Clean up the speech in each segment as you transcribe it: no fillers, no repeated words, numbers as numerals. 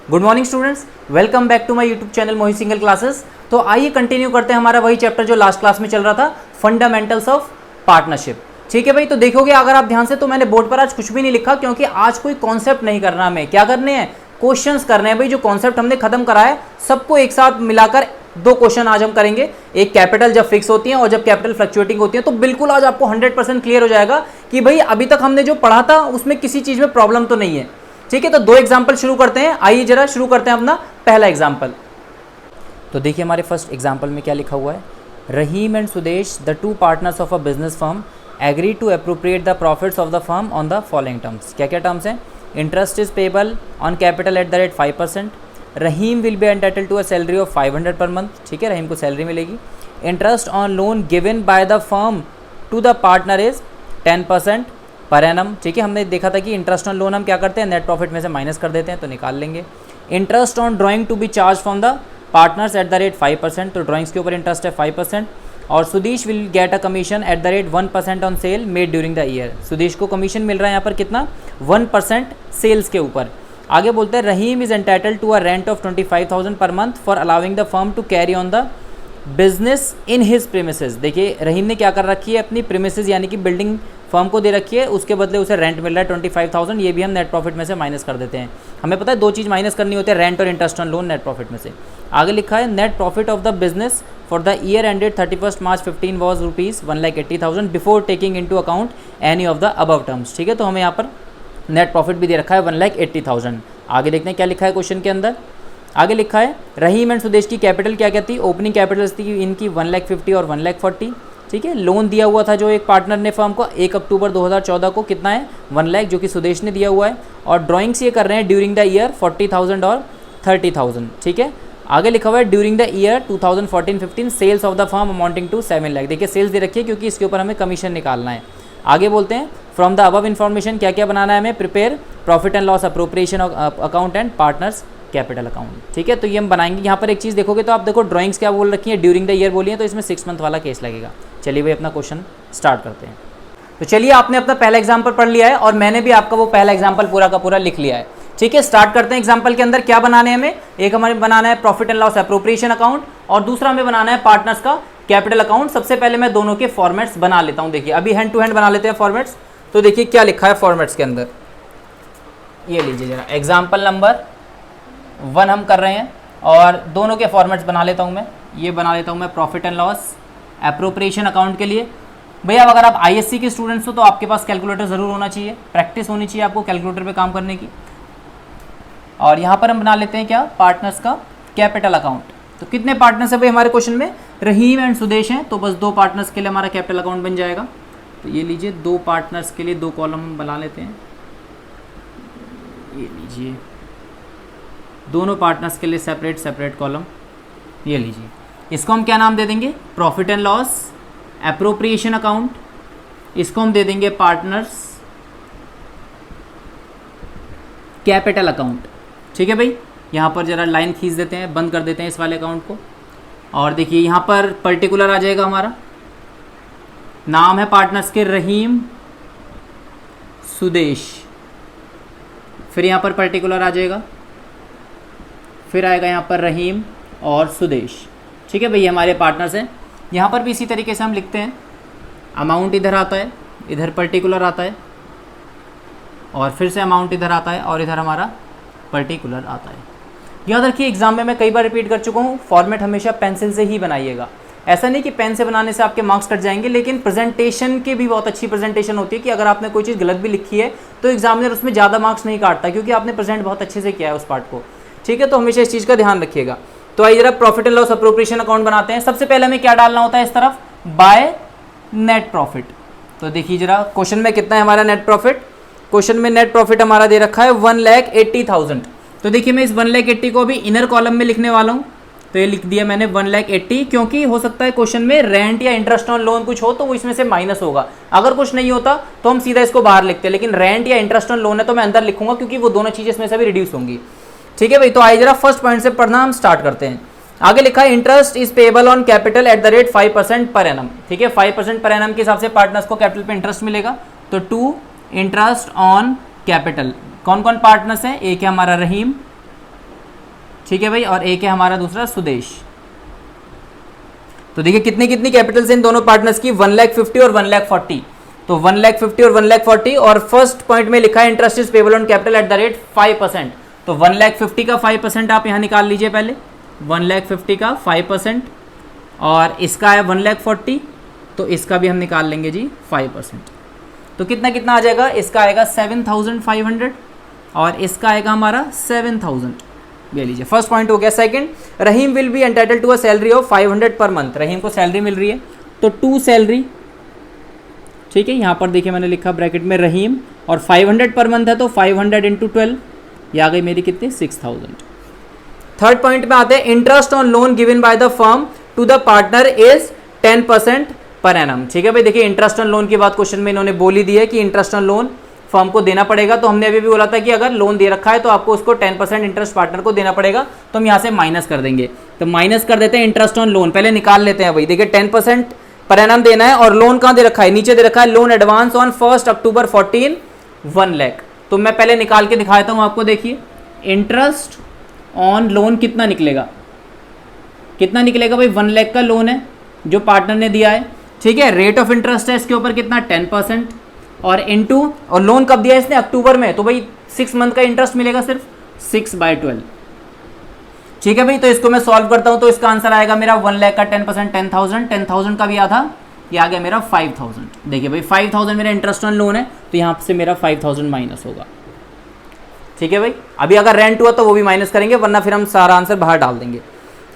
Good morning students, welcome back to my YouTube channel Mohit Singal classes. तो आइए continue करते हैं हमारा वही चैप्टर जो लास्ट क्लास में चल रहा था, फंडामेंटल्स ऑफ पार्टनरशिप। ठीक है भाई, तो देखोगे अगर आप ध्यान से तो मैंने बोर्ड पर आज कुछ भी नहीं लिखा, क्योंकि आज कोई कॉन्सेप्ट नहीं करना, हमें क्या करने हैं, क्वेश्चंस करने हैं भाई। जो कॉन्सेप्ट हमने खत्म करा है सबको एक साथ मिलाकर दो क्वेश्चन आज हम करेंगे। एक कैपिटल जब फिक्स होती है और जब कैपिटल फ्लक्चुएटिंग होती है, तो बिल्कुल आज आपको 100% क्लियर हो जाएगा कि भाई अभी तक हमने जो पढ़ा था उसमें किसी चीज में प्रॉब्लम तो नहीं है। ठीक है, तो दो एग्जाम्पल शुरू करते हैं। आइए जरा शुरू करते हैं अपना पहला एग्जाम्पल। तो देखिए हमारे फर्स्ट एग्जाम्पल में क्या लिखा हुआ है, Rahim and Sudesh the two partners of a business firm agree to appropriate the profits of the firm on the following terms. क्या क्या टर्म्स हैं, interest is payable on capital at the rate 5%, Rahim will be entitled to a salary of 500 per month. ठीक है, रहीम को salary मिलेगी। Interest on loan given by the firm to the partner is 10% per annum. ठीक है, हमने देखा था कि इंटरेस्ट ऑन लोन हम क्या करते हैं, नेट प्रॉफिट में से माइनस कर देते हैं, तो निकाल लेंगे। Interest on drawing to be charge from the partners at the rate 5%, तो ड्राइंग्स के ऊपर इंटरेस्ट है 5%। और Sudesh will get a commission at the rate 1% on sale made during the year. Sudesh को कमीशन मिल रहा है यहाँ पर कितना, 1% सेल्स के ऊपर। आगे बोलते हैं Rahim is entitled to a rent of 25,000 per month for allowing the firm to carry on the business in his premises. देखिए रहीम ने क्या कर रखी है, अपनी प्रीमिसेस यानी कि बिल्डिंग फर्म को दे रखी है, उसके बदले उसे रेंट मिल रहा है 25,000। ये भी हम नेट प्रॉफिट में से माइनस कर देते हैं। हमें पता है दो चीज़ माइनस करनी होती है, रेंट और interest on loan net profit में से। आगे लिखा है net profit of the business for the year ended 31 March 15 was ₹1,80,000 before taking into account any of the above terms. ठीक है, तो हमें यहाँ पर नेट प्रॉफिट भी दे रखा है 1,80,000। आगे देखते हैं क्या लिखा है क्वेश्चन के अंदर। आगे लिखा है रहीम एंड सुदेश की कैपिटल क्या क्या थी, ओपनिंग कैपिटल थी इनकी 1,50,000 और 1,40,000। ठीक है, लोन दिया हुआ था जो एक पार्टनर ने फर्म को 1 अक्टूबर 2014 को, कितना है 1 लाख, जो कि सुदेश ने दिया हुआ है। और ड्राइंग्स ये कर रहे हैं ड्यूरिंग द ईयर 40,000 और 30,000। ठीक है, आगे लिखा हुआ है during the year 2014-15 sales of the firm amounting to 7 lakh. देखिए सेल्स दे रखी है क्योंकि इसके ऊपर हमें कमीशन निकालना है। आगे बोलते हैं फ्रॉम द अबव इन्फॉर्मेशन क्या क्या बनाना है हमें, prepare profit and loss appropriation account and partners capital account. ठीक है, तो ये हम बनाएंगे। यहाँ पर एक चीज़ देखोगे तो आप देखो ड्राइंग्स क्या बोल रखी है, ड्यूरिंग द ईयर बोली है, तो इसमें 6 मंथ वाला केस लगेगा। चलिए भाई अपना क्वेश्चन स्टार्ट करते हैं। तो चलिए आपने अपना पहला एग्जाम्पल पढ़ लिया है और मैंने भी आपका वो पहला एग्जाम्पल पूरा का पूरा लिख लिया है। ठीक है, स्टार्ट करते हैं। एग्जाम्पल के अंदर क्या बनाने हैं हमें, एक हमें बनाना है profit and loss appropriation account और दूसरा हमें बनाना है पार्टनर्स का कैपिटल अकाउंट। सबसे पहले मैं दोनों के फॉर्मेट्स बना लेता हूँ। देखिए अभी हैंड टू हैंड बना लेते हैं फॉर्मेट्स। तो देखिए क्या लिखा है फॉर्मेट्स के अंदर, ये लीजिए जरा, एग्जाम्पल नंबर 1 हम कर रहे हैं और दोनों के फॉर्मेट्स बना लेता हूँ मैं। ये बना लेता हूँ मैं profit and loss appropriation account के लिए। भैया अगर आप आईएससी के स्टूडेंट्स हो तो आपके पास कैलकुलेटर ज़रूर होना चाहिए, प्रैक्टिस होनी चाहिए आपको कैलकुलेटर पे काम करने की। और यहाँ पर हम बना लेते हैं क्या, पार्टनर्स का कैपिटल अकाउंट। तो कितने पार्टनर्स है भाई हमारे क्वेश्चन में, रहीम एंड सुदेश हैं, तो बस 2 पार्टनर्स के लिए हमारा कैपिटल अकाउंट बन जाएगा। तो ये लीजिए 2 पार्टनर्स के लिए 2 कॉलम हम बना लेते हैं। ये लीजिए दोनों पार्टनर्स के लिए सेपरेट सेपरेट कॉलम। ये लीजिए, इसको हम क्या नाम दे देंगे, profit and loss appropriation account. इसको हम दे देंगे पार्टनर्स कैपिटल अकाउंट। ठीक है भाई, यहाँ पर जरा लाइन खींच देते हैं, बंद कर देते हैं इस वाले अकाउंट को। और देखिए यहाँ पर पर्टिकुलर आ जाएगा हमारा, नाम है पार्टनर्स के रहीम सुदेश, फिर यहाँ पर पर्टिकुलर आ जाएगा, फिर आएगा यहाँ पर रहीम और सुदेश। ठीक है भाई, ये हमारे पार्टनर्स हैं। यहाँ पर भी इसी तरीके से हम लिखते हैं, अमाउंट इधर आता है, इधर पर्टिकुलर आता है और फिर से अमाउंट इधर आता है और इधर हमारा पर्टिकुलर आता है। याद रखिए एग्जाम में मैं कई बार रिपीट कर चुका हूँ, फॉर्मेट हमेशा पेंसिल से ही बनाइएगा। ऐसा नहीं कि पेन से बनाने से आपके मार्क्स कट जाएंगे, लेकिन प्रेजेंटेशन की भी बहुत अच्छी प्रेजेंटेशन होती है कि अगर आपने कोई चीज़ गलत भी लिखी है तो एग्जामिनर उसमें ज़्यादा मार्क्स नहीं काटता, क्योंकि आपने प्रेजेंट बहुत अच्छे से किया है उस पार्ट को। ठीक है, तो हमेशा इस चीज़ का ध्यान रखिएगा। तो आइए जरा profit and loss appropriation account बनाते हैं। सबसे पहले हमें क्या डालना होता है इस तरफ, बाय नेट प्रॉफिट। तो देखिए जरा क्वेश्चन में कितना है हमारा नेट प्रॉफिट, क्वेश्चन में नेट प्रॉफिट हमारा दे रखा है 1,80,000। तो देखिए मैं इस 1,80,000 को अभी इनर कॉलम में लिखने वाला हूँ। तो ये लिख दिया मैंने 1,80,000, क्योंकि हो सकता है क्वेश्चन में रेंट या इंटरेस्ट ऑन लोन कुछ हो तो वो इसमें से माइनस होगा। अगर कुछ नहीं होता तो हम सीधा इसको बाहर लिखते हैं, लेकिन रेंट या इंटरेस्ट ऑन लोन है तो मैं अंदर लिखूंगा, क्योंकि वो दोनों चीज़ें इसमें से भी रिड्यूस होंगी। ठीक है भाई, तो आइए जरा फर्स्ट पॉइंट से पढ़ना हम स्टार्ट करते हैं। आगे लिखा है interest is payable on capital at the rate 5% per annum. ठीक है, 5% पर एनम के हिसाब से पार्टनर्स को कैपिटल पे इंटरेस्ट मिलेगा। तो 2 इंटरेस्ट ऑन कैपिटल, कौन कौन पार्टनर्स हैं, एक है हमारा रहीम, ठीक है भाई, और एक है हमारा दूसरा सुदेश। तो देखिए कितनी कितनी कैपिटल्स इन दोनों पार्टनर्स की, 1,50,000 और 1,40,000। तो 1,50,000 और 1,40,000, और फर्स्ट पॉइंट में लिखा है interest is payable on capital at the rate 5%। तो 1,50,000 का 5% आप यहाँ निकाल लीजिए पहले, 1,50,000 का 5%, और इसका है 1,40,000, तो इसका भी हम निकाल लेंगे जी 5%। तो कितना कितना आ जाएगा, इसका आएगा 7,500 और इसका आएगा हमारा 7,000। ले लीजिए, फर्स्ट पॉइंट हो गया। Second, Rahim will be entitle to a salary of 500 per month. रहीम को सैलरी मिल रही है, तो 2 सैलरी, ठीक है, यहाँ पर देखिए मैंने लिखा ब्रैकेट में रहीम, और 500 पर मंथ है तो 500 × 12, ये आ गई मेरी कितनी, 6,000। थर्ड पॉइंट में आते हैं, interest on loan given by the firm to the partner is 10% per annum. ठीक है भाई, देखिए इंटरेस्ट ऑन लोन की बात क्वेश्चन में इन्होंने बोली दी है कि इंटरेस्ट ऑन लोन फर्म को देना पड़ेगा। तो हमने अभी भी बोला था कि अगर लोन दे रखा है तो आपको उसको 10% इंटरेस्ट पार्टनर को देना पड़ेगा। तो हम यहाँ से माइनस कर देंगे, तो माइनस कर देते हैं इंटरेस्ट ऑन लोन, पहले निकाल लेते हैं भाई। देखिए 10% पर एनम देना है, और लोन कहाँ दे रखा है, नीचे दे रखा है लोन एडवांस ऑन 1 अक्टूबर 14, 1 लाख। तो मैं पहले निकाल के दिखा देता हूँ आपको। देखिए इंटरेस्ट ऑन लोन कितना निकलेगा, कितना निकलेगा भाई, 1 लाख का लोन है जो पार्टनर ने दिया है, ठीक है। रेट ऑफ इंटरेस्ट है इसके ऊपर कितना, 10%, और इनटू, और लोन कब दिया है इसने, अक्टूबर में, तो भाई 6 मंथ का इंटरेस्ट मिलेगा सिर्फ 6/12। ठीक है भाई, तो इसको मैं सॉल्व करता हूं, तो इसका आंसर आएगा मेरा 1 लाख का 10% 10,000, 10,000 का भी आधा, ये आ गया मेरा 5,000। देखिए भाई 5,000 मेरा इंटरेस्ट ऑन लोन है, तो यहाँ से मेरा 5,000 माइनस होगा। ठीक है भाई, अभी अगर रेंट हुआ तो वो भी माइनस करेंगे, वरना फिर हम सारा आंसर बाहर डाल देंगे।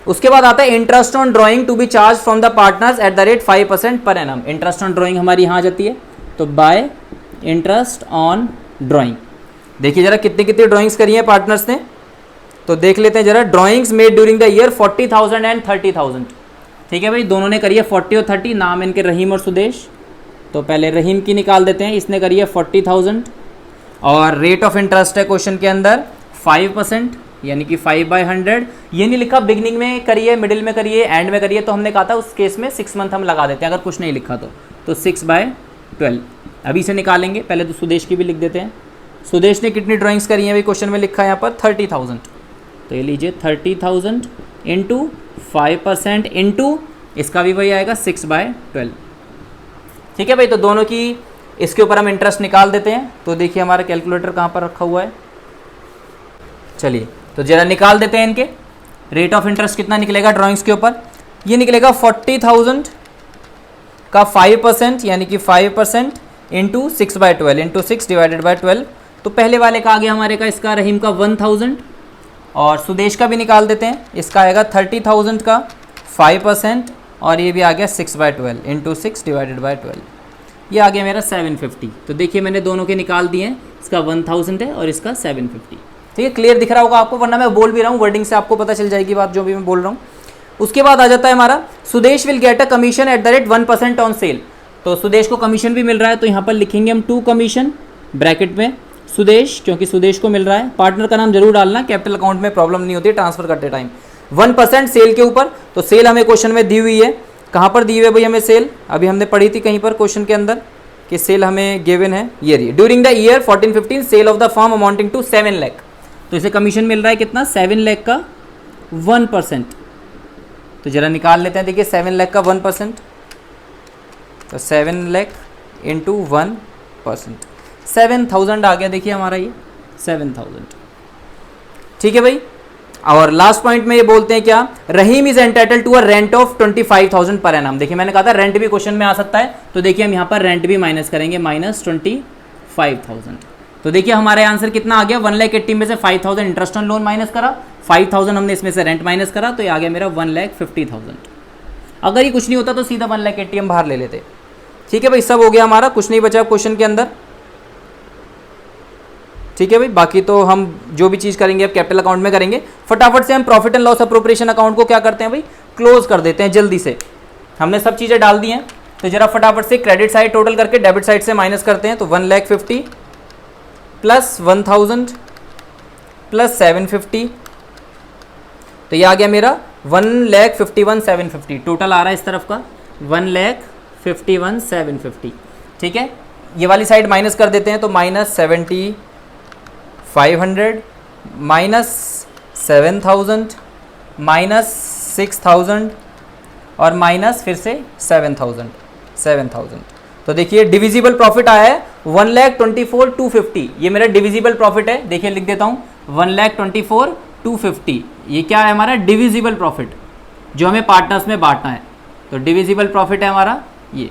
उसके बाद आता है interest on drawing to be charge from the partners at the rate 5% per annum. Interest on drawing हमारी यहाँ आ जाती है, तो बाय इंटरेस्ट ऑन ड्राइंग। देखिए जरा कितनी कितनी ड्राइंग्स करी हैं पार्टनर्स ने, तो देख लेते हैं जरा। Drawings made during the year 40,000 and 30,000। ठीक है भाई, दोनों ने करी है 40 और 30, नाम इनके रहीम और सुदेश। तो पहले रहीम की निकाल देते हैं, इसने करी है 40,000, और रेट ऑफ इंटरेस्ट है क्वेश्चन के अंदर 5%, यानी कि 5/100। ये नहीं लिखा बिगनिंग में करिए, मिडिल में करिए, एंड में करिए, तो हमने कहा था उस केस में 6 मंथ हम लगा देते हैं, अगर कुछ नहीं लिखा तो 6/12। अभी से निकालेंगे, पहले तो सुदेश की भी लिख देते हैं। सुदेश ने कितनी ड्राइंग्स करी हैं, अभी क्वेश्चन में लिखा है यहाँ पर 30,000। तो ये लीजिए 30,000 इंटू 5% इंटू इसका भी वही आएगा 6/12। ठीक है भाई, तो दोनों की इसके ऊपर हम इंटरेस्ट निकाल देते हैं। तो देखिए हमारा कैलकुलेटर कहाँ पर रखा हुआ है, चलिए तो जरा निकाल देते हैं इनके। रेट ऑफ इंटरेस्ट कितना निकलेगा ड्राइंग्स के ऊपर, ये निकलेगा 40,000 का 5%, यानी कि 5% इंटू 6/12 इंटू 6 डिवाइडेड बाई 12। तो पहले वाले का आ गया हमारे का, इसका रहीम का 1,000, और सुदेश का भी निकाल देते हैं। इसका आएगा 30,000 का 5%, और ये भी आ गया 6/12 इंटू 6 डिवाइडेड बाई 12, ये आ गया मेरा 750। तो देखिए मैंने दोनों के निकाल दिए हैं, इसका 1,000 है और इसका 750। ठीक है, क्लियर दिख रहा होगा आपको, वरना मैं बोल भी रहा हूँ, वर्डिंग से आपको पता चल जाएगी बात जो भी मैं बोल रहा हूँ। उसके बाद आ जाता है हमारा Sudesh will get a commission at the rate 1% on cell. तो सुदेश को कमीशन भी मिल रहा है, तो यहाँ पर लिखेंगे हम 2 कमीशन ब्रैकेट में सुदेश, क्योंकि सुदेश को मिल रहा है। पार्टनर का नाम जरूर डालना, कैपिटल अकाउंट में प्रॉब्लम नहीं होती ट्रांसफर करते टाइम। 1% सेल के ऊपर, तो सेल हमें क्वेश्चन में दी हुई है, कहाँ पर दी हुई है भाई हमें सेल, अभी हमने पढ़ी थी कहीं पर क्वेश्चन के अंदर कि सेल हमें गिवन है, ये रही। During the year 14-15 sale of the firm amounting to 7 lakh. तो इसे कमीशन मिल रहा है कितना, 7 लाख का 1%। तो जरा निकाल लेते हैं, देखिए 7 लाख का 1%, तो 7 लाख इंटू 1%, 7,000 आ गया। देखिए हमारा ये 7,000। ठीक है भाई, और लास्ट पॉइंट में ये बोलते हैं क्या, Rahim is entitle to a rent of 25,000 per annum. देखिए मैंने कहा था रेंट भी क्वेश्चन में आ सकता है, तो देखिए हम यहाँ पर रेंट भी माइनस करेंगे, -25,000। तो देखिए हमारा आंसर कितना आ गया, 1,80,000 में से 5,000 इंटरेस्ट ऑन लोन माइनस करा, 5,000 हमने इसमें से रेंट माइनस करा, तो ये आ गया मेरा 1,50,000। अगर ये कुछ नहीं होता तो सीधा 1,80,000 हम बाहर ले लेते। ठीक है भाई, सब हो गया हमारा, कुछ नहीं बचा क्वेश्चन के अंदर। ठीक है भाई, बाकी तो हम जो भी चीज़ करेंगे अब कैपिटल अकाउंट में करेंगे। फटाफट से हम profit and loss appropriation account को क्या करते हैं भाई, क्लोज कर देते हैं जल्दी से। हमने सब चीज़ें डाल दी हैं, तो जरा फटाफट से क्रेडिट साइड टोटल करके डेबिट साइड से माइनस करते हैं। तो 1,50,000 प्लस 1,000 प्लस 750, तो ये आ गया मेरा 1,51,750। टोटल आ रहा है इस तरफ का 1,51,750। ठीक है, ये वाली साइड माइनस कर देते हैं, तो -7,500 माइनस 7,000 माइनस 6,000 और माइनस फिर से 7,000। तो देखिए डिविजिबल प्रॉफिट आया है 1,24,250। ये मेरा डिविजिबल प्रॉफिट है, देखिए लिख देता हूँ 1,24,250। ये क्या है हमारा डिविजिबल प्रॉफिट जो हमें पार्टनर्स में बांटना है। तो डिविजिबल प्रॉफिट है हमारा ये।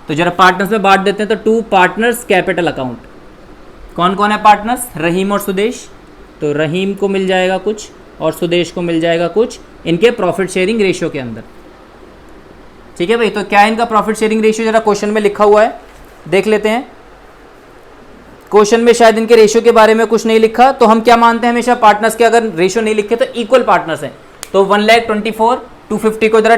तो जरा पार्टनर्स में बांट देते हैं। तो टू पार्टनर्स कैपिटल अकाउंट, कौन कौन है पार्टनर्स? रहीम और सुदेश। तो रहीम को मिल जाएगा कुछ और सुदेश को मिल जाएगा कुछ इनके प्रॉफिट शेयरिंग रेशियो के अंदर। ठीक है भाई, तो क्या है इनका प्रॉफिट शेयरिंग रेशियो? जरा क्वेश्चन में लिखा हुआ है, देख लेते हैं। क्वेश्चन में शायद इनके रेशियो के बारे में कुछ नहीं लिखा, तो हम क्या मानते हैं हमेशा पार्टनर्स के अगर रेशियो नहीं लिखे तो इक्वल पार्टनर्स हैं। तो 1,24,250 को जरा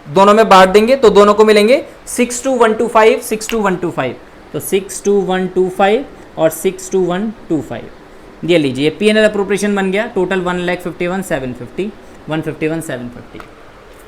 दोनों में बांट देंगे तो दोनों को मिलेंगे 6,2,125, 6,2,125। तो 6,2,125 और 6,2,125 ये लीजिए, P&L अप्रोप्रिएशन बन गया टोटल 1,51,750, 151,750।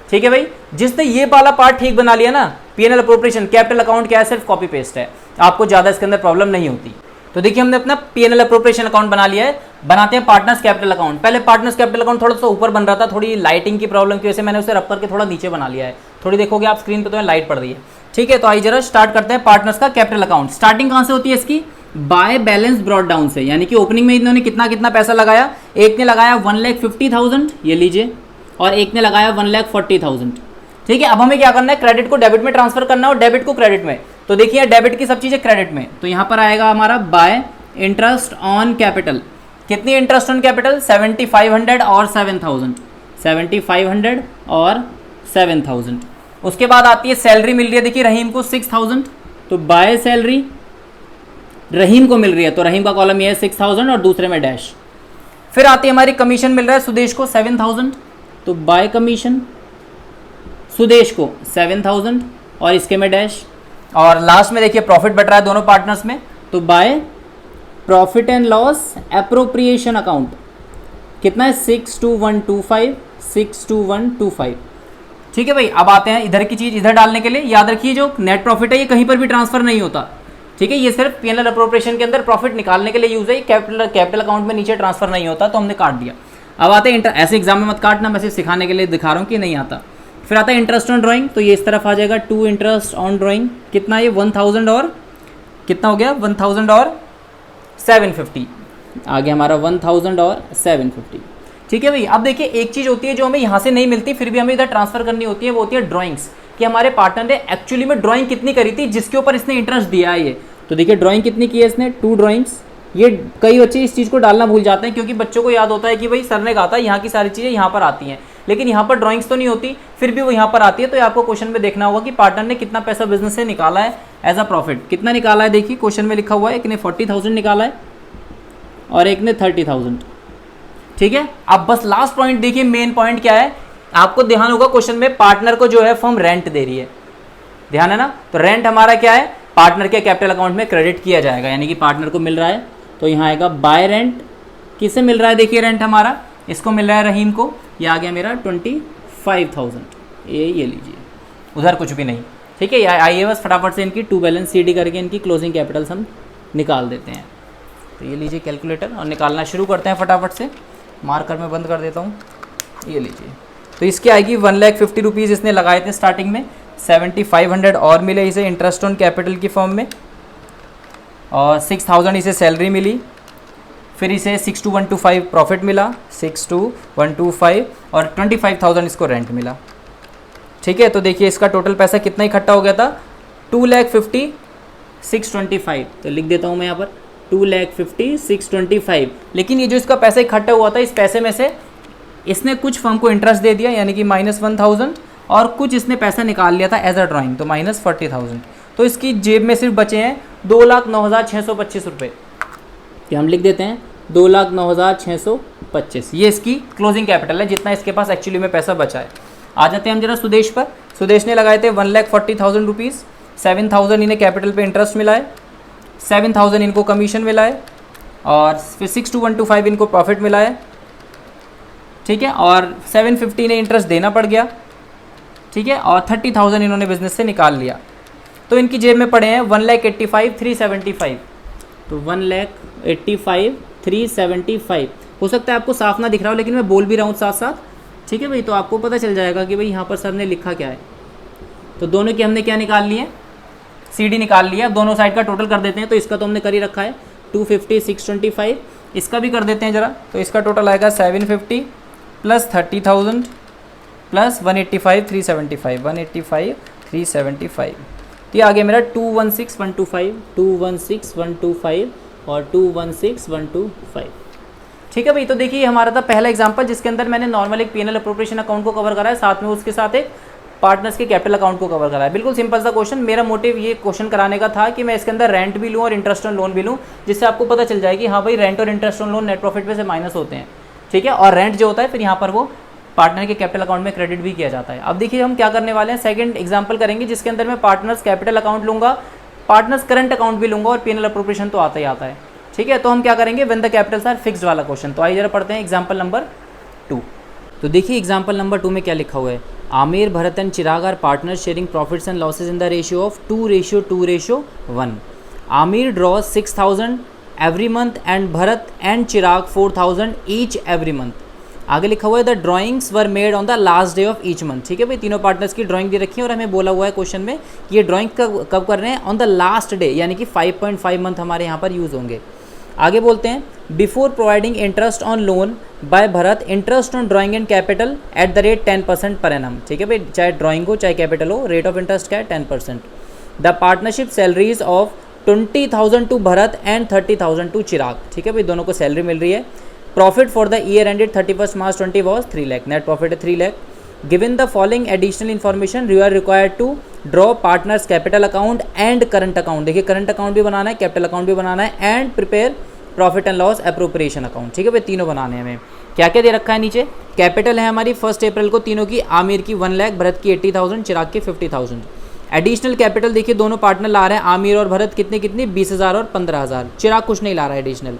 ठीक है भाई, जिसने ये वाला पार्ट ठीक बना लिया ना, P&L अप्रोप्रिएशन कैपिटल अकाउंट क्या है, सिर्फ कॉपी पेस्ट है, आपको ज़्यादा इसके अंदर प्रॉब्लम नहीं होती। तो देखिए हमने अपना P&L अप्रोप्रिएशन अकाउंट बना लिया है। बनाते हैं पार्टनर्स कैपिटल अकाउंट। पहले पार्टनर्स कैपिटल अकाउंट थोड़ा सा ऊपर बन रहा था, थोड़ी लाइटिंग की प्रॉब्लम की वजह से मैंने उसे रब करके थोड़ा नीचे बना लिया है। थोड़ी देखोगे आप स्क्रीन पर तो लाइट पड़ रही है। ठीक है, तो आइए जरा स्टार्ट करते हैं पार्टनर्स का कैपिटल अकाउंट। स्टार्टिंग कहाँ से होती है इसकी? बाय बैलेंस ब्रॉट डाउन से, यानी कि ओपनिंग में इन्होंने कितना कितना पैसा लगाया। एक ने लगाया 1,50,000, ये लीजिए, और एक ने लगाया 1,40,000। ठीक है, अब हमें क्या करना है, क्रेडिट को डेबिट में ट्रांसफर करना है और डेबिट को क्रेडिट में। तो देखिए डेबिट की सब चीज़ें क्रेडिट में, तो यहाँ पर आएगा हमारा बाय इंटरेस्ट ऑन कैपिटल। कितनी इंटरेस्ट ऑन कैपिटल? 7,500 और 7,000, 7,500 और 7,000। उसके बाद आती है सैलरी मिल रही है, देखिए रहीम को 6,000, तो बाय सैलरी रहीम को मिल रही है, तो रहीम का कॉलम ये है 6,000 और दूसरे में डैश। फिर आती है हमारी कमीशन मिल रहा है सुदेश को 7,000, तो बाय कमीशन सुदेश को 7,000 और इसके में डैश। और लास्ट में देखिए प्रॉफिट बट रहा है दोनों पार्टनर्स में, तो by profit and loss appropriation account कितना है 6,2,125, 6,2,125। ठीक है भाई, अब आते हैं इधर की चीज़ इधर डालने के लिए। याद रखिए जो नेट प्रॉफिट है ये कहीं पर भी ट्रांसफर नहीं होता। ठीक है, ये सिर्फ P&L अप्रोप्रिएशन के अंदर प्रॉफिट निकालने के लिए यूज है, कैपिटल अकाउंट में नीचे ट्रांसफर नहीं होता, तो हमने काट दिया। अब आते हैं ऐसे एग्जाम में मत काटना, मैं सिर्फ सिखाने के लिए दिखा रहा हूँ कि नहीं आता। फिर आता है इंटरेस्ट ऑन ड्राइंग, तो ये इस तरफ आ जाएगा टू इंटरेस्ट ऑन ड्राइंग। कितना ये 1,000 और कितना हो गया 1,000 और 750 आ गया हमारा 1,000 और 750। ठीक है भाई, अब देखिए एक चीज़ होती है जो हमें यहाँ से नहीं मिलती फिर भी हमें इधर ट्रांसफर करनी होती है, वो होती है ड्राइंग्स, कि हमारे पार्टनर ने एक्चुअली में ड्राइंग कितनी करी थी जिसके ऊपर इसने इंटरेस्ट दिया है ये। तो देखिए ड्राइंग कितनी की है इसने, 2 ड्राइंग्स। ये कई बच्चे इस चीज़ को डालना भूल जाते हैं क्योंकि बच्चों को याद होता है कि भाई सर ने कहा था यहाँ की सारी चीज़ें यहाँ पर आती हैं, लेकिन यहाँ पर ड्राइंग्स तो नहीं होती, फिर भी वो यहाँ पर आती है। तो आपको क्वेश्चन में देखना होगा कि पार्टनर ने कितना पैसा बिजनेस से निकाला है एज अ प्रॉफिट। कितना निकाला है देखिए क्वेश्चन में लिखा हुआ है, एक ने 40,000 निकाला है और एक ने 30,000। ठीक है, अब बस लास्ट पॉइंट देखिए, मेन पॉइंट क्या है आपको ध्यान होगा क्वेश्चन में, पार्टनर को जो है फर्म रेंट दे रही है, ध्यान है ना। तो रेंट हमारा क्या है, पार्टनर के कैपिटल अकाउंट में क्रेडिट किया जाएगा, यानी कि पार्टनर को मिल रहा है। तो यहाँ आएगा बाय रेंट। किसे मिल रहा है देखिए रेंट हमारा, इसको मिल रहा है रहीम को, ये आ गया मेरा 25,000, ये लीजिए, उधर कुछ भी नहीं। ठीक है, आइए बस फटाफट से इनकी टू बैलेंस CD करके इनकी क्लोजिंग कैपिटल्स हम निकाल देते हैं। तो ये लीजिए कैलकुलेटर और निकालना शुरू करते हैं फटाफट से। मार्कर में बंद कर देता हूँ, ये लीजिए। तो इसकी आएगी 1,50,000 रुपीज़ इसने लगाए थे स्टार्टिंग में, 7,500 और मिले इसे इंटरेस्ट ऑन कैपिटल की फॉर्म में, और 6,000 इसे सैलरी मिली। फिर इसे 6,2,125 प्रॉफिट मिला, 6,2,125, और 25,000 इसको रेंट मिला। ठीक है, तो देखिए इसका टोटल पैसा कितना इकट्ठा हो गया था, 2,50,625। तो लिख देता हूँ मैं यहाँ पर 2,50,625। लेकिन ये जो इसका पैसा इकट्ठा हुआ था, इस पैसे में से इसने कुछ फर्म को इंटरेस्ट दे दिया, यानी कि -1,000, और कुछ इसने पैसा निकाल लिया था एज अ ड्राइंग, तो -40,000। तो इसकी जेब में सिर्फ बचे हैं 2,09,625 रुपये। तो हम लिख देते हैं 2,09,625, ये इसकी क्लोजिंग कैपिटल है, जितना इसके पास एक्चुअली में पैसा बचा है। आ जाते हैं हम जरा सुदेश पर। सुदेश ने लगाए थे 1,40,000 रुपीज़, 7,000 इन्हें कैपिटल पे इंटरेस्ट मिला है, 7,000 इनको कमीशन मिला है, और फिर 6,2,125 इनको प्रॉफिट मिला है। ठीक है, और 750 इन्हें इंटरेस्ट देना पड़ गया। ठीक है, और 30,000 इन्होंने बिजनेस से निकाल लिया। तो इनकी जेब में पड़े हैं 1,85,375। तो 1,85,375 हो सकता है आपको साफ ना दिख रहा हो, लेकिन मैं बोल भी रहा हूँ साथ साथ, ठीक है भाई, तो आपको पता चल जाएगा कि भाई यहाँ पर सर ने लिखा क्या है। तो दोनों की हमने क्या निकाल लिए, CD निकाल लिया। दोनों साइड का टोटल कर देते हैं, तो इसका तो हमने कर ही रखा है 250 625, इसका भी कर देते हैं ज़रा। तो इसका टोटल आएगा 750 प्लस 30,000 प्लस 185 375, 185 375। तो ये आ गया मेरा 216125, 216125 और 216125। ठीक है भाई। तो देखिए हमारा था पहला एग्जांपल, जिसके अंदर मैंने नॉर्मल एक P&L अप्रोप्रिएशन अकाउंट को कवर करा है, साथ में उसके साथ एक पार्टनर्स के कैपिटल अकाउंट को कवर करा है। बिल्कुल सिंपल सा क्वेश्चन। मेरा मोटिव ये क्वेश्चन कराने का था कि मैं इसके अंदर रेंट भी लूँ और इंटरेस्ट ऑन लोन भी लूँ, जिससे आपको पता चल जाए कि हाँ भाई रेंट और interest on loan net profit में से माइनस होते हैं, ठीक है, और रेंट जो होता है फिर यहाँ पर वो पार्टनर के कैपिटल अकाउंट में क्रेडिट भी किया जाता है। अब देखिए हम क्या करने वाले हैं, सेकंड एग्जांपल करेंगे, जिसके अंदर मैं पार्टनर्स कैपिटल अकाउंट लूँगा, पार्टनर्स करंट अकाउंट भी लूँगा और P&L अप्रोप्रिएशन तो आता ही आता है, ठीक है। तो हम क्या करेंगे, when the capitals are fixed वाला क्वेश्चन। तो आइए जरा पढ़ते हैं एग्जाम्पल नंबर 2। तो देखिए एग्जाम्पल नंबर 2 में क्या लिखा हुआ है, Aamir, Bharat and Chirag are partner sharing profits and losses in the ratio of 2:2:1। Aamir draws 6,000 every month and Bharat and Chirag 4,000 each every month. आगे लिखा हुआ है the drawings were made on the last day of each month. ठीक है भाई, तीनों पार्टनर्स की drawing दे रखी है और हमें बोला हुआ है क्वेश्चन में कि ये ड्राइंग कब कर रहे हैं, ऑन द लास्ट डे, यानी कि 5.5 मंथ हमारे यहाँ पर यूज़ होंगे। आगे बोलते हैं before providing interest on loan by Bharat, interest on drawing and capital at the rate 10% per annum. ठीक है भाई, चाहे ड्राइंग हो चाहे कैपिटल हो, रेट ऑफ इंटरेस्ट क्या है 10%। The partnership salaries of 20,000 to Bharat and 30,000 to Chirag. ठीक है भाई, दोनों को सैलरी मिल रही है। Profit for the year ended 31 March 20 was 3 lakh, net profit है 3 lakh. Given the following additional information you are required to draw partners capital account and current account. देखिए करंट अकाउंट भी बनाना है, कैपिटल अकाउंट भी बनाना है, and prepare profit and loss appropriation account. ठीक है भाई, तीनों बनाने हैं हमें। क्या क्या दे रखा है नीचे, कैपिटल है हमारी 1 अप्रैल को तीनों की, आमिर की 1 लाख, भरत की 80,000, चिराग की 50,000। एडिशनल कैपिटल देखिए दोनों पार्टनर ला रहे हैं, आमिर और भरत कितने 20,000 और 15,000, चिराग कुछ नहीं ला रहा है एडिशनल।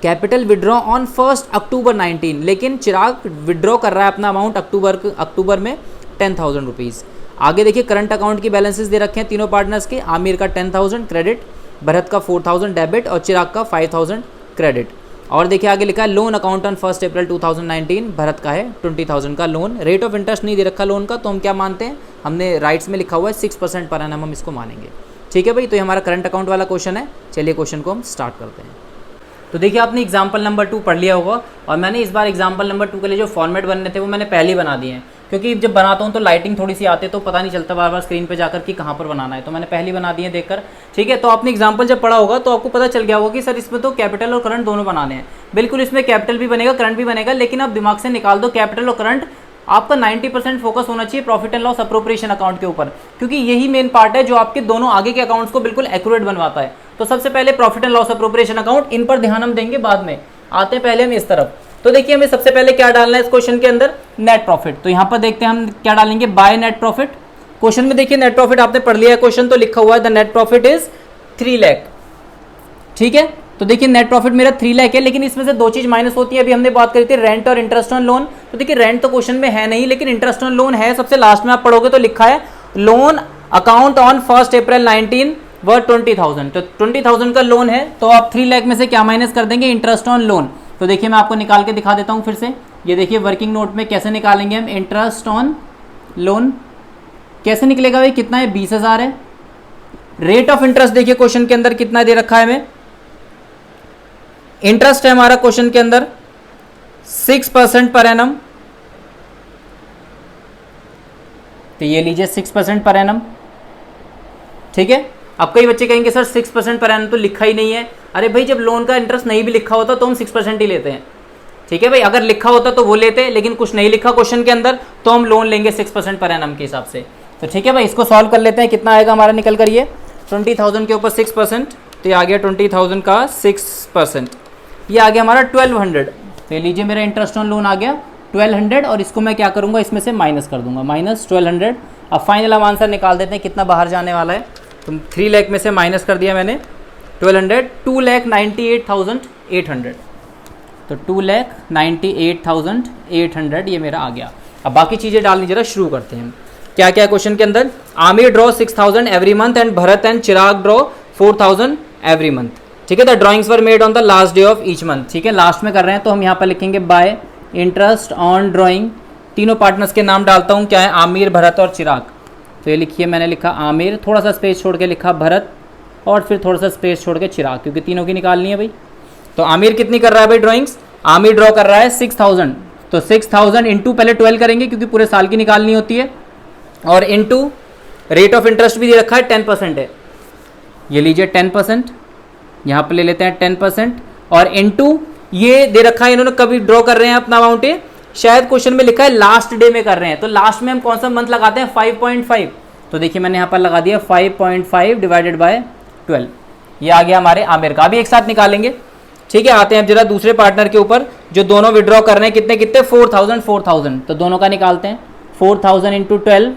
कैपिटल विड्रॉ ऑन 1 अक्टूबर 19, लेकिन चिराग विड्रॉ कर रहा है अपना अमाउंट अक्टूबर में 10,000 रुपीज़। आगे देखिए करंट अकाउंट की बैलेंसेस दे रखे हैं तीनों पार्टनर्स के, आमिर का 10,000 क्रेडिट, भरत का 4,000 डेबिट और चिराग का 5,000 क्रेडिट। और देखिए आगे लिखा है लोन अकाउंट ऑन 1 अप्रैल 2019, भरत का है 20,000 का लोन। रेट ऑफ इंटरेस्ट नहीं दे रखा लोन का, तो हम क्या मानते हैं, हमने राइट्स में लिखा हुआ है 6% पर एनम, हम इसको मानेंगे। ठीक है भाई, तो ये हमारा करंट अकाउंट वाला क्वेश्चन है। चलिए क्वेश्चन को हम स्टार्ट करते हैं। तो देखिए आपने एग्जाम्पल नंबर 2 पढ़ लिया होगा, और मैंने इस बार एग्जाम्पल नंबर 2 के लिए जो फॉर्मेट बनने थे वो मैंने पहले ही बना दिए हैं, क्योंकि जब बनाता हूँ तो लाइटिंग थोड़ी सी आती है तो पता नहीं चलता बार बार स्क्रीन पे जाकर कि कहाँ पर बनाना है, तो मैंने पहले ही बना दिए देखकर। ठीक है, तो आपने एग्जाम्पल जब पढ़ा होगा तो आपको पता चल गया होगा कि सर इसमें तो कैपिटल और करंट दोनों बनाने हैं। बिल्कुल, इसमें कैपिटल भी बनेगा करंट भी बनेगा, लेकिन आप दिमाग से निकाल दो कैपिटल और करंट। आपका 90% फोकस होना चाहिए profit and loss appropriation account के ऊपर, क्योंकि यही मेन पार्ट है जो आपके दोनों आगे के अकाउंट्स को बिल्कुल एक्यूरेट बनवाता है। तो सबसे पहले profit and loss appropriation account, इन पर ध्यान हम देंगे बाद में, आते हैं पहले हम इस तरफ। तो देखिए हमें सबसे पहले क्या डालना है इस क्वेश्चन के अंदर, नेट प्रॉफिट। तो यहाँ पर देखते हैं हम क्या डालेंगे, बाय नेट प्रॉफिट। क्वेश्चन में देखिए नेट प्रॉफिट आपने पढ़ लिया है, क्वेश्चन तो लिखा हुआ है the net profit is 3 lakh. ठीक है, तो देखिए नेट प्रॉफिट मेरा 3 लाख है, लेकिन इसमें से 2 चीज माइनस होती है। अभी हमने बात करी थी रेंट और इंटरेस्ट ऑन लोन। तो देखिए रेंट तो क्वेश्चन में है नहीं, लेकिन इंटरेस्ट ऑन लोन है। सबसे लास्ट में आप पढ़ोगे तो लिखा है लोन अकाउंट ऑन 1 अप्रैल 19 व 20,000। तो 20,000 का लोन है, तो आप 3 लाख में से क्या माइनस कर देंगे, इंटरेस्ट ऑन लोन। तो देखिए मैं आपको निकाल के दिखा देता हूं फिर से। ये देखिए वर्किंग नोट में कैसे निकालेंगे हम इंटरेस्ट ऑन लोन, कैसे निकलेगा भाई, कितना है 20,000 है। रेट ऑफ इंटरेस्ट देखिए क्वेश्चन के अंदर कितना दे रखा है हमें, इंटरेस्ट है हमारा क्वेश्चन के अंदर 6% पर एनम। तो ये लीजिए 6% पर एनम। ठीक है, अब कई बच्चे कहेंगे सर 6% पर एनम तो लिखा ही नहीं है। अरे भाई जब लोन का इंटरेस्ट नहीं भी लिखा होता तो हम 6% ही लेते हैं। ठीक है भाई, अगर लिखा होता तो वो लेते, लेकिन कुछ नहीं लिखा क्वेश्चन के अंदर तो हम लोन लेंगे 6% पर एनम के हिसाब से। तो ठीक है भाई, इसको सॉल्व कर लेते हैं, कितना आएगा हमारा निकल कर ये 20,000 के ऊपर 6%, तो ये आ गया 20,000 का 6%, ये आ गया हमारा 1200। तो लीजिए मेरा इंटरेस्ट ऑन लोन आ गया 1200, और इसको मैं क्या करूँगा, इसमें से माइनस कर दूंगा, -1200। अब फाइनल हम आंसर निकाल देते हैं कितना बाहर जाने वाला है। तो 3 लाख में से माइनस कर दिया मैंने 1200, 2,98,800। तो 2,98,800 ये मेरा आ गया। अब बाकी चीज़ें डालनी जरा शुरू करते हैं। क्या क्या क्वेश्चन के अंदर, Aamir draw 6,000 every month and Bharat and Chirag draw 4,000 every month. ठीक है। The drawings were made on the last day of each month, ठीक है, लास्ट में कर रहे हैं तो हम यहाँ पर लिखेंगे बाय इंटरेस्ट ऑन ड्राइंग। तीनों पार्टनर्स के नाम डालता हूँ, क्या है, आमिर, भरत और चिराग। तो ये लिखिए, मैंने लिखा आमिर, थोड़ा सा स्पेस छोड़ के लिखा भरत, और फिर थोड़ा सा स्पेस छोड़ के चिराग, क्योंकि तीनों की निकालनी है भाई। तो आमिर कितनी कर रहा है भाई ड्राइंग्स, आमिर ड्रॉ कर रहा है 6000, तो 6000 इंटू पहले 12 करेंगे क्योंकि पूरे साल की निकालनी होती है, और इंटू रेट ऑफ इंटरेस्ट भी दे रखा है 10% है, ये लीजिए 10%, यहाँ पर ले लेते हैं 10%, और इंटू ये दे रखा है, इन्होंने कभी ड्रॉ कर रहे हैं अपना अमाउंट, है शायद क्वेश्चन में लिखा है लास्ट डे में कर रहे हैं, तो लास्ट में हम कौन सा मंथ लगाते हैं, 5.5, तो देखिए मैंने यहाँ पर लगा दिया 5.5 डिवाइडेड बाय 12, ये आ गया हमारे आमिर का। अभी एक साथ निकालेंगे, ठीक है। आते हैं अब जरा दूसरे पार्टनर के ऊपर, जो दोनों विड्रॉ कर रहे हैं, कितने कितने, 4000, तो दोनों का निकालते हैं। 4000 इंटू 12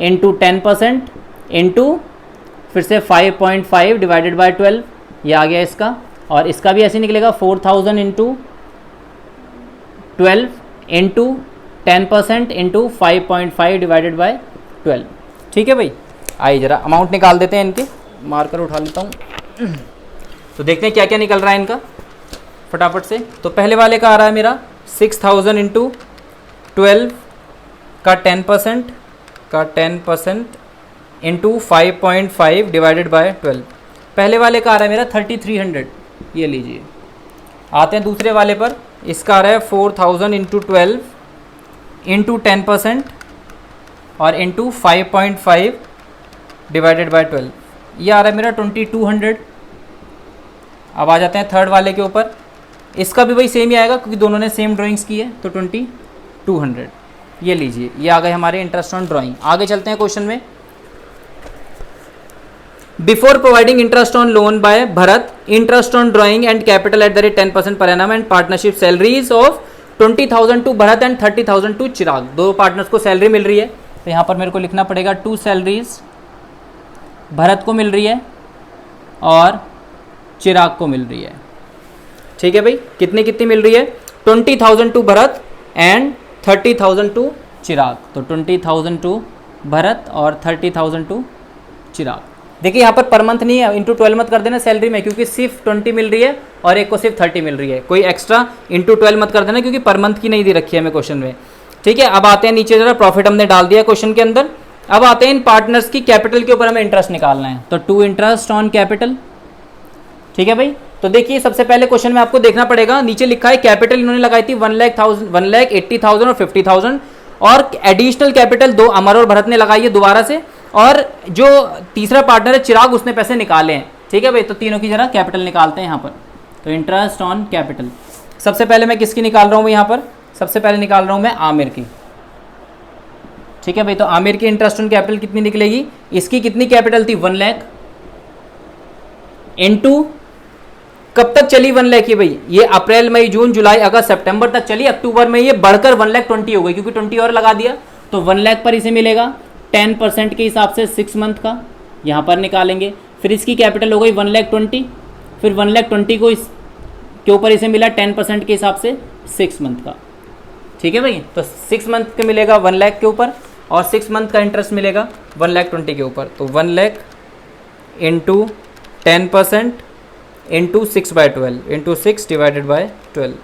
इंटू 10% इंटू फिर से 5.5 डिवाइडेड बाय 12, ये आ गया इसका, और इसका भी ऐसे निकलेगा 4000 into 12 into 10% into 5.5 divided by 12, ठीक है भाई। आइए जरा अमाउंट निकाल देते हैं इनके, मार्कर उठा लेता हूँ, तो देखते हैं क्या क्या निकल रहा है इनका फटाफट से। तो पहले वाले का आ रहा है मेरा 6000 इंटू 12 का 10% इंटू 5.5 डिवाइडेड बाय 12, पहले वाले का आ रहा है मेरा 3300, ये लीजिए। आते हैं दूसरे वाले पर, इसका आ रहा है 4000 इंटू 12 इंटू 10% और इंटू 5.5 डिवाइडेड बाय 12, ये आ रहा है मेरा 2200। अब आ जाते हैं थर्ड वाले के ऊपर, इसका भी वही सेम ही आएगा क्योंकि दोनों ने सेम ड्राइंग्स की है, तो 2200, ये लीजिए, ये आ गए हमारे इंटरेस्ट ऑन ड्राइंग। आगे चलते हैं क्वेश्चन में। Before providing interest on loan by Bharat, interest on drawing and capital at the rate 10% per annum and partnership salaries of 20,000 to Bharat and 30,000 to Chirag, दो पार्टनर्स को सैलरी मिल रही है, तो यहाँ पर मेरे को लिखना पड़ेगा 2 सैलरीज भरत को मिल रही है और चिराग को मिल रही है, ठीक है भाई। कितनी कितनी मिल रही है, 20,000 टू भरत एंड 30,000 टू चिराग, तो 20,000 टू भरत और 30,000 टू चिराग। देखिए यहाँ पर पर मंथ नहीं है, इंटू 12 मत कर देना सैलरी में, क्योंकि सिर्फ 20 मिल रही है और एक को सिर्फ 30 मिल रही है, कोई एक्स्ट्रा इंटू 12 मत कर देना क्योंकि पर मंथ की नहीं दे रखी है हमें क्वेश्चन में, ठीक है। अब आते हैं नीचे, जरा प्रॉफिट हमने डाल दिया क्वेश्चन के अंदर। अब आते हैं इन पार्टनर्स की कैपिटल के ऊपर हमें इंटरेस्ट निकालना है, तो 2 इंटरेस्ट ऑन कैपिटल, ठीक है भाई। तो देखिए सबसे पहले क्वेश्चन में आपको देखना पड़ेगा, नीचे लिखा है कैपिटल इन्होंने लगाई थी 1,80,000 और 50,000, और एडिशनल कैपिटल दो अमर और भरत ने लगाई है दोबारा से, और जो तीसरा पार्टनर है चिराग उसने पैसे निकाले हैं, ठीक है भाई। तो तीनों की जरा कैपिटल निकालते हैं यहाँ पर, तो इंटरेस्ट ऑन कैपिटल सबसे पहले मैं किसकी निकाल रहा हूँ यहाँ पर, सबसे पहले निकाल रहा हूँ मैं आमिर की, ठीक है भाई। तो आमिर की इंटरेस्ट ऑन कैपिटल कितनी निकलेगी, इसकी कितनी कैपिटल थी 1 लाख, इनटू कब तक चली 1 लाख की भाई, ये अप्रैल मई जून जुलाई अगस्त सितंबर तक चली, अक्टूबर में ये बढ़कर 1,20,000 हो गई क्योंकि 20 और लगा दिया, तो 1 लाख पर इसे मिलेगा 10% के हिसाब से 6 मंथ का, यहाँ पर निकालेंगे। फिर इसकी कैपिटल हो गई 1,20,000, फिर 1,20,000 को इस के ऊपर इसे मिला 10% के हिसाब से 6 मंथ का, ठीक है भाई। तो 6 मंथ के मिलेगा 1 लाख के ऊपर, और 6 मंथ का इंटरेस्ट मिलेगा 1,20,000 के ऊपर, तो 1 lakh into 10% into 6/12 into 6 divided by 12,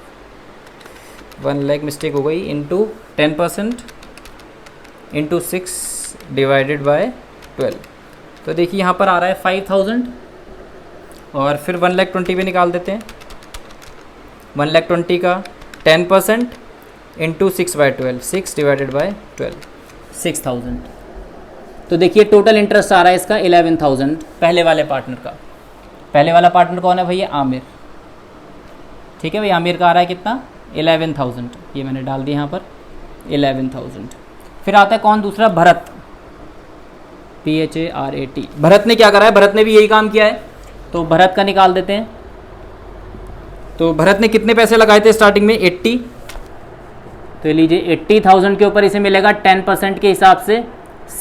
1 lakh mistake हो गई, इंटू 10% इंटू 6 डिवाइडेड बाय 12। तो देखिए यहाँ पर आ रहा है 5,000, और फिर 1,20,000 भी निकाल देते हैं, 1,20,000 का 10% इंटू 6/12, 6 डिवाइडेड बाय 12, 6,000। तो देखिए टोटल इंटरेस्ट आ रहा है इसका 11,000 पहले वाले पार्टनर का। पहले वाला पार्टनर कौन है भैया, आमिर, ठीक है भाई। आमिर का आ रहा है कितना 11,000, ये मैंने डाल दिया यहाँ पर 11,000। फिर आता है कौन दूसरा, भरत, PHARAT। भरत ने क्या करा है, भरत ने भी यही काम किया है, तो भरत का निकाल देते हैं। तो भरत ने कितने पैसे लगाए थे स्टार्टिंग में 80, तो लीजिए 80,000 के ऊपर इसे मिलेगा 10% के हिसाब से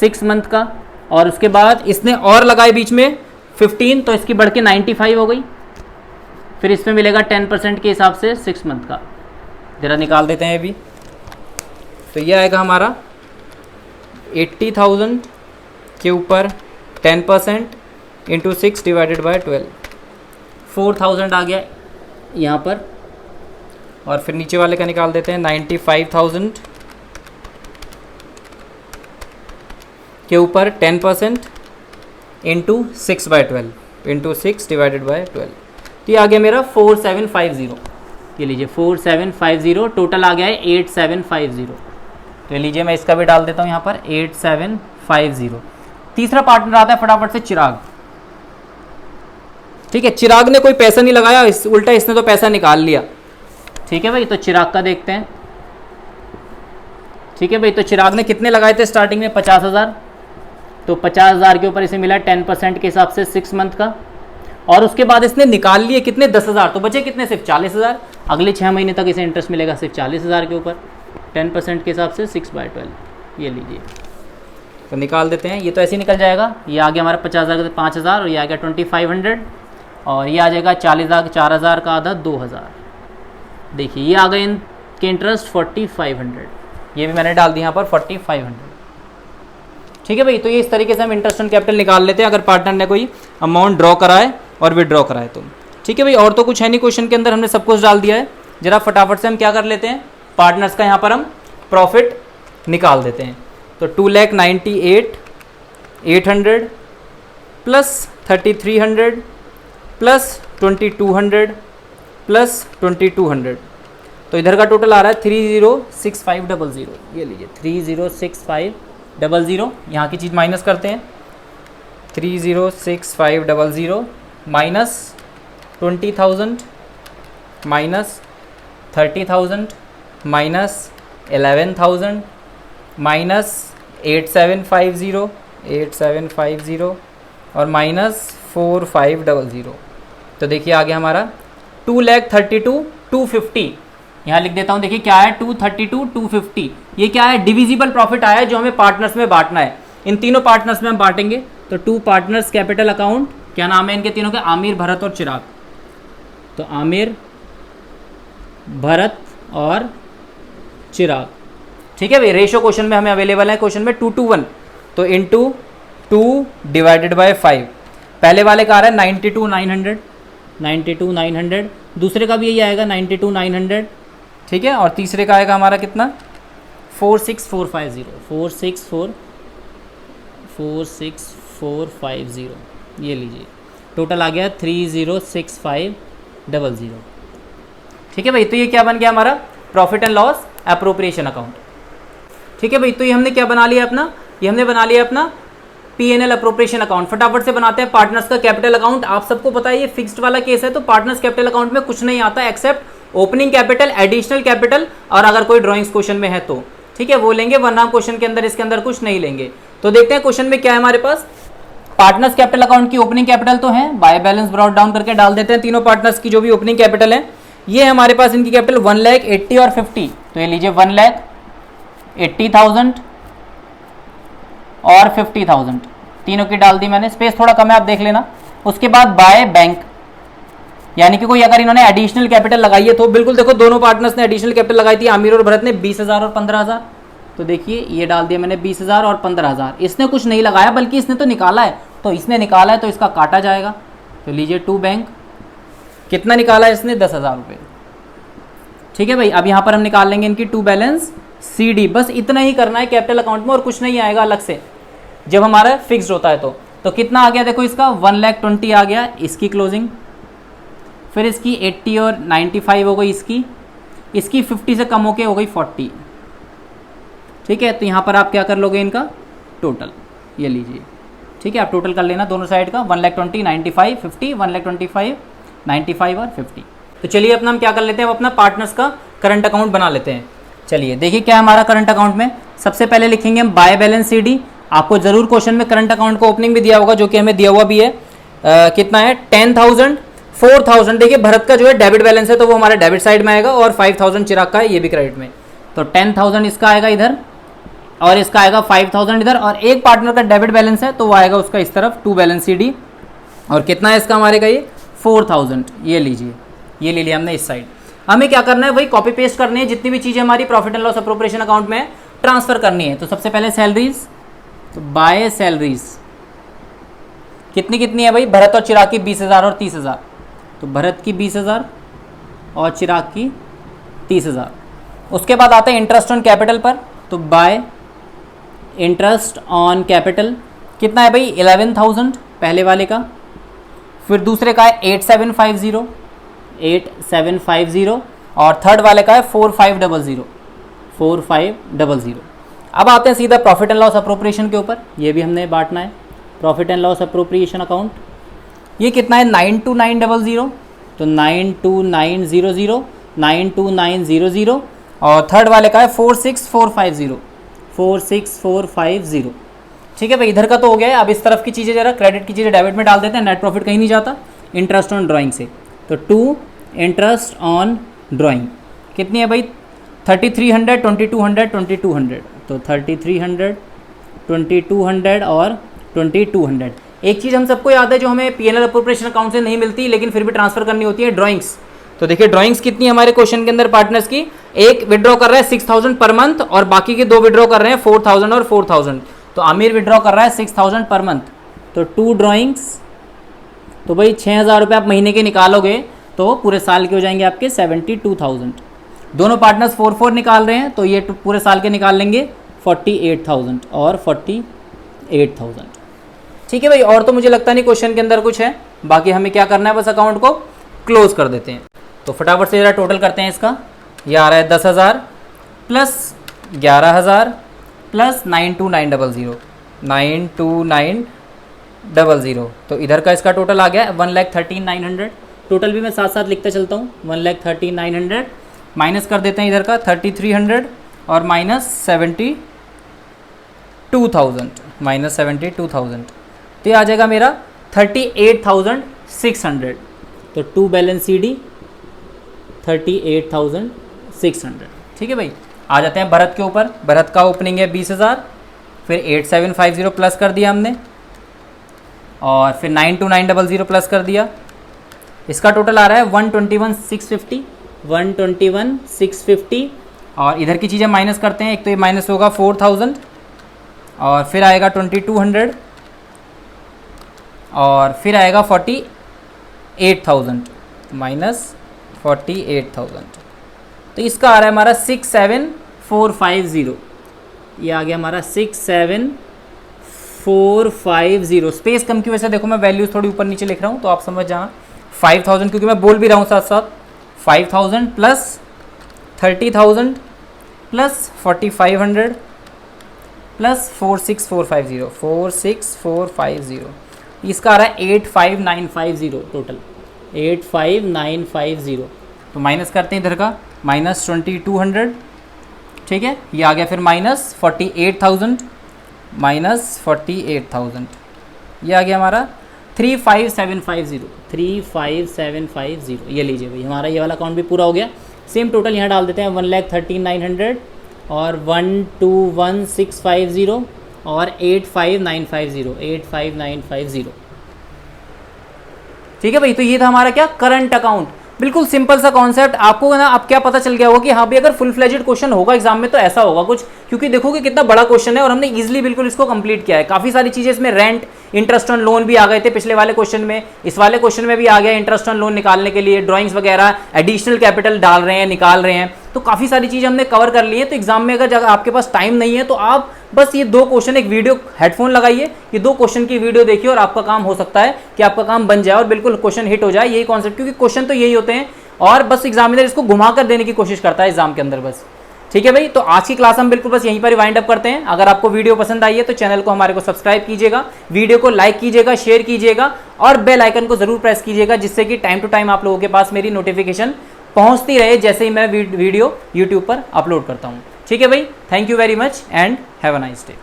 6 मंथ का, और उसके बाद इसने और लगाए बीच में 15, तो इसकी बढ़ के 95 हो गई, फिर इसमें मिलेगा 10% के हिसाब से 6 मंथ का, जरा निकाल देते हैं अभी। तो ये आएगा हमारा 80,000 के ऊपर 10% इंटू 6 डिवाइडेड बाय 12, 4000 आ गया यहाँ पर, और फिर नीचे वाले का निकाल देते हैं 95,000 के ऊपर 10% इंटू 6/12 इंटू 6 डिवाइडेड बाय 12, तो ये आ गया मेरा 4750। ये लीजिए 4750, टोटल आ गया है 8750। तो ये लीजिए मैं इसका भी डाल देता हूँ यहाँ पर 8750। तीसरा पार्टनर आता है फटाफट से चिराग। ठीक है, चिराग ने कोई पैसा नहीं लगाया, उल्टा इसने तो पैसा निकाल लिया। ठीक है भाई, तो चिराग का देखते हैं। ठीक है भाई, तो चिराग ने कितने लगाए थे स्टार्टिंग में? 50,000। तो 50,000 के ऊपर इसे मिला 10% के हिसाब से 6 मंथ का, और उसके बाद इसने निकाल लिए कितने? 10,000। तो बचे कितने? सिर्फ 40,000। अगले 6 महीने तक इसे इंटरेस्ट मिलेगा सिर्फ 40,000 के ऊपर 10% के हिसाब से 6/12। ये लीजिए, तो निकाल देते हैं। ये तो ऐसे ही निकल जाएगा। ये आ गया हमारा 50,000 का 5,000, और ये आ गया 2500, और ये आ जाएगा 40,000 4,000 का आधा 2,000। देखिए ये आ गए इनके इंटरेस्ट 4500। ये भी मैंने डाल दिया यहाँ पर 4500। ठीक है भाई, तो ये इस तरीके से हम इंटरेस्ट ऑन कैपिटल निकाल लेते हैं अगर पार्टनर ने कोई अमाउंट ड्रॉ कराए और विड्रॉ कराए तो। ठीक है भाई, और तो कुछ है नहीं, क्वेश्चन के अंदर हमने सब कुछ डाल दिया है। जरा फटाफट से हम क्या कर लेते हैं, पार्टनर्स का यहाँ पर हम प्रॉफिट निकाल देते हैं। तो 2,98,800 प्लस 3,300 प्लस 2,200 प्लस 2,200, तो इधर का टोटल आ रहा है 306500। ये लीजिए 306500, यहाँ की चीज़ माइनस करते हैं। 306500 माइनस 20,000 माइनस 30,000 माइनस 11,000 माइनस 8750 और माइनस 4500। तो देखिए आ गया हमारा 2,32,250। यहाँ लिख देता हूँ, देखिए क्या है 232,250। ये क्या है? डिविजिबल प्रॉफिट आया है जो हमें पार्टनर्स में बांटना है। इन तीनों पार्टनर्स में हम बांटेंगे। तो 2 पार्टनर्स कैपिटल अकाउंट, क्या नाम है इनके तीनों के? आमिर, भरत और चिराग। तो आमिर, भरत और चिराग। ठीक है भाई, रेशो क्वेश्चन में हमें अवेलेबल है, क्वेश्चन में 2:1। तो इंटू 2 डिवाइडेड बाय 5। पहले वाले का आ रहा है 92,900, दूसरे का भी यही आएगा 92,900। ठीक है, और तीसरे का आएगा हमारा कितना? 46450। ये लीजिए, टोटल आ गया 306500। ठीक है भाई, तो ये क्या बन गया हमारा? Profit and loss appropriation account. ठीक है भाई, तो ये हमने क्या बना लिया अपना? ये हमने बना लिया अपना P&L अप्रोप्रिएशन अकाउंट। फटाफट से बनाते हैं पार्टनर्स का कैपिटल अकाउंट। आप सबको पता है ये फिक्स्ड वाला केस है, तो पार्टनर्स कैपिटल अकाउंट में कुछ नहीं आता except opening capital, additional capital, और अगर कोई ड्राइंग्स क्वेश्चन में है तो ठीक है वो लेंगे, वरना क्वेश्चन के अंदर इसके अंदर कुछ नहीं लेंगे। तो देखते हैं क्वेश्चन में क्या है हमारे पास। पार्टनर्स कैपिटल अकाउंट की ओपनिंग कैपिटल तो है, बाय बैलेंस ब्रॉट डाउन करके डाल देते हैं तीनों पार्टनर्स की जो भी ओपनिंग कैपिटल है। ये हमारे पास इनकी कैपिटल 1,80,000 और 50। तो ये लीजिए 1,80,000 और 50,000, तीनों की डाल दी मैंने। स्पेस थोड़ा कम है, आप देख लेना। उसके बाद बाय बैंक, यानी कि कोई अगर इन्होंने एडिशनल कैपिटल लगाई है तो बिल्कुल देखो दोनों पार्टनर्स ने एडिशनल कैपिटल लगाई थी, आमिर और भरत ने 20,000 और 15,000। तो देखिए ये डाल दिया मैंने 20,000 और 15,000। इसने कुछ नहीं लगाया बल्कि इसने तो निकाला है, तो इसने निकाला है तो इसका काटा जाएगा। तो लीजिए 2 बैंक, कितना निकाला है इसने? 10,000 रुपये। ठीक है भाई, अब यहाँ पर हम निकाल लेंगे इनकी 2 बैलेंस CD। बस इतना ही करना है कैपिटल अकाउंट में, और कुछ नहीं आएगा अलग से जब हमारा फिक्स्ड होता है। तो कितना आ गया देखो, इसका 1,20,000 आ गया इसकी क्लोजिंग, फिर इसकी 80 और 95 हो गई इसकी 50 से कम होके हो गई 40। ठीक है, तो यहाँ पर आप क्या कर लोगे इनका टोटल, ये लीजिए। ठीक है, आप टोटल कर लेना दोनों साइड का 1,20,000, 95, 50, 1,25,000, 95 और 50। तो चलिए अपना हम क्या कर लेते हैं, अब अपना पार्टनर्स का करंट अकाउंट बना लेते हैं। चलिए देखिए क्या है हमारा करंट अकाउंट में। सबसे पहले लिखेंगे हम बाय बैलेंस CD। आपको जरूर क्वेश्चन में करंट अकाउंट को ओपनिंग भी दिया होगा, जो कि हमें दिया हुआ भी है। कितना है? 10,000, 4,000। देखिए भरत का जो है डेबिट बैलेंस है तो वो हमारे डेबिट साइड में आएगा, और 5,000 चिराग का है, ये भी क्रेडिट में। तो 10,000 इसका आएगा इधर, और इसका आएगा 5,000 इधर, और एक पार्टनर का डेबिट बैलेंस है तो वो आएगा उसका इस तरफ 2 बैलेंस CD। और कितना है इसका हमारे का? ये 4,000। ये लीजिए, ये ले लिया हमने इस साइड। हमें क्या करना है, वही कॉपी पेस्ट करनी है, जितनी भी चीज़ें हमारी profit and loss appropriation account में ट्रांसफर करनी है। तो सबसे पहले सैलरीज, तो बाय सैलरीज कितनी कितनी है भाई? भरत और चिराग की 20,000 और 30,000। तो भरत की 20,000 और चिराग की 30,000। उसके बाद आते हैं इंटरेस्ट ऑन कैपिटल पर, तो बाय इंटरेस्ट ऑन कैपिटल कितना है भाई 11,000 पहले वाले का। फिर दूसरे का है 8750 और थर्ड वाले का है 4500। अब आते हैं सीधा प्रॉफिट एंड लॉस अप्रोप्रिएशन के ऊपर, ये भी हमने बांटना है। Profit and loss appropriation account ये कितना है 92900, तो 92900 और थर्ड वाले का है 46450। ठीक है भाई, इधर का तो हो गया है। अब इस तरफ की चीज़ें जरा क्रेडिट की चीज़ें डेबिट में डाल देते हैं, नेट प्रॉफिट कहीं नहीं जाता। इंटरेस्ट ऑन ड्राइंग से तो 2 इंटरेस्ट ऑन ड्राइंग कितनी है भाई 3300, 2200, तो 3300, 2200 और 2200। एक चीज़ हम सबको याद है जो हमें पीएनएल अप्रोप्रिएशन अकाउंट से नहीं मिलती लेकिन फिर भी ट्रांसफर करनी होती है, ड्राइंग्स। तो देखिए ड्राइंग्स कितनी है हमारे क्वेश्चन के अंदर पार्टनर्स की, एक विड्रॉ कर रहा है 6000 पर मंथ और बाकी के 2 विड्रॉ कर रहे हैं 4000 और 4000। तो आमिर विड्रॉ कर रहा है 6000 पर मंथ, तो 2 ड्राइंग्स, तो भाई 6000 रुपये आप महीने के निकालोगे तो पूरे साल के हो जाएंगे आपके 72,000। दोनों पार्टनर्स 4 निकाल रहे हैं तो ये पूरे साल के निकाल लेंगे 48,000 और 48,000। ठीक है भाई, और तो मुझे लगता नहीं क्वेश्चन के अंदर कुछ है, बाकी हमें क्या करना है बस अकाउंट को क्लोज कर देते हैं। तो फटाफट से जरा टोटल करते हैं इसका, ये आ रहा है 10,000 प्लस 11,000 प्लस 92900। तो इधर का इसका टोटल आ गया 1,13,900। टोटल भी मैं साथ साथ लिखते चलता हूँ, 1,13,900 माइनस कर देते हैं इधर का 3,300 और माइनस 72,000। तो ये आ जाएगा मेरा 38,600। तो 2 बैलेंस CD 38,600। ठीक है भाई, आ जाते हैं भरत के ऊपर। भरत का ओपनिंग है 20,000, फिर 8750 प्लस कर दिया हमने और फिर 92900 प्लस कर दिया। इसका टोटल आ रहा है 121,650 और इधर की चीज़ें माइनस करते हैं। एक तो ये माइनस होगा 4000 और फिर आएगा 2200 और फिर आएगा 48,000 माइनस 48,000। तो इसका आ रहा है हमारा 67450। ये आ गया हमारा 67450। स्पेस कम की वजह से देखो मैं वैल्यूज थोड़ी ऊपर नीचे लिख रहा हूँ तो आप समझ जाना। 5000 क्योंकि मैं बोल भी रहा हूँ साथ साथ, 5000 प्लस 30,000 प्लस 4500 प्लस 46450। इसका आ रहा है 85950 टोटल, 85950। तो माइनस करते हैं इधर का, माइनस 2200। ठीक है, ये आ गया फिर माइनस 48,000 माइनस 48,000। ये आ गया हमारा 35750। ये लीजिए भाई, हमारा ये वाला अकाउंट भी पूरा हो गया। सेम टोटल यहाँ डाल देते हैं 1,13,900 और 121,650 और 85950। ठीक है भाई, तो ये था हमारा क्या करंट अकाउंट। बिल्कुल सिंपल सा कॉन्सेप्ट। आपको ना अब क्या पता चल गया होगा कि हाँ भी अगर फुल फ्लेजेड क्वेश्चन होगा एग्जाम में तो ऐसा होगा कुछ, क्योंकि देखोगे कितना बड़ा क्वेश्चन है और हमने इजीली बिल्कुल इसको कंप्लीट किया है। काफी सारी चीजें इसमें, रेंट, इंटरेस्ट ऑन लोन भी आ गए थे पिछले वाले क्वेश्चन में, इस वाले क्वेश्चन में भी आ गया इंटरेस्ट ऑन लोन निकालने के लिए, ड्राइंग्स वगैरह, एडिशनल कैपिटल डाल रहे हैं, निकाल रहे हैं। तो काफी सारी चीजें हमने कवर कर ली है। तो एग्जाम में अगर आपके पास टाइम नहीं है तो आप बस ये 2 क्वेश्चन, एक वीडियो, हेडफोन लगाइए, ये 2 क्वेश्चन की वीडियो देखिए और आपका काम हो सकता है कि आपका काम बन जाए और बिल्कुल क्वेश्चन हिट हो जाए। यही कॉन्सेप्ट, क्योंकि क्वेश्चन तो यही होते हैं और बस एग्जामिनर इसको घुमा कर देने की कोशिश करता है एग्जाम के अंदर बस। ठीक है भाई, तो आज की क्लास हम बिल्कुल बस यहीं पर वाइंड अप करते हैं। अगर आपको वीडियो पसंद आई है तो चैनल को हमारे को सब्सक्राइब कीजिएगा, वीडियो को लाइक कीजिएगा, शेयर कीजिएगा और बेल आइकन को जरूर प्रेस कीजिएगा, जिससे कि टाइम टू टाइम आप लोगों के पास मेरी नोटिफिकेशन पहुंचती रहे जैसे ही मैं वीडियो यूट्यूब पर अपलोड करता हूं। ठीक है भाई, thank you very much and have a nice day.